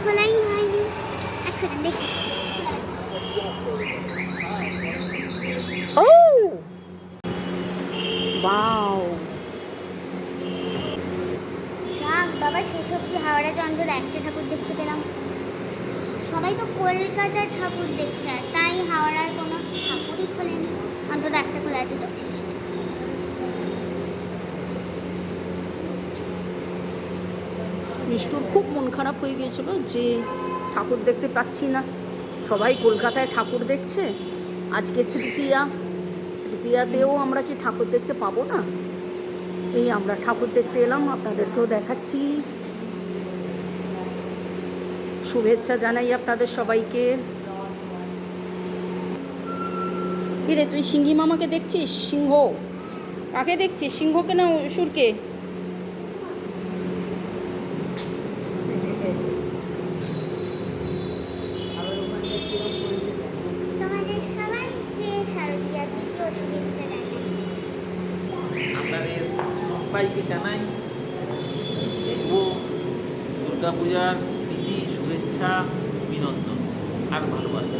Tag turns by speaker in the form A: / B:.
A: খোলাই হয়নি। এক সেকেন্ড দেখি।
B: ও ওয়াও,
A: যাক বাবা, শেষ অব্দি হাওড়াতে অন্তত একটা ঠাকুর দেখতে পেলাম। সবাই তো কলকাতার ঠাকুর দেখছে, আর তাই হাওড়ার কোনো ঠাকুরই খোলেনি। অন্তত একটা খোলা আছে তো ঠিক।
B: মিষ্টুর খুব মন খারাপ হয়ে গিয়েছিল যে ঠাকুর দেখতে পাচ্ছি না। সবাই কলকাতায় ঠাকুর দেখছে, আজকে তৃতীয়াতেও আমরা কি ঠাকুর দেখতে পাবো না? এই আমরা ঠাকুর দেখতে এলাম, আপনাদেরকেও দেখাচ্ছি। শুভেচ্ছা জানাই আপনাদের সবাইকে। কিরে, তুই সিংহী মামাকে দেখছিস? সিংহ কাকে দেখছিস? সিংহকে না অসুরকে?
A: তোমাদের সবাইকে শারদীয়ার দ্বিতীয় শুভেচ্ছা জানাই।
C: আপনাদের সবাইকে জানাই শুভ দুর্গা পূজার প্রীতি, শুভেচ্ছা, অভিনন্দন আর ভালোবাসা।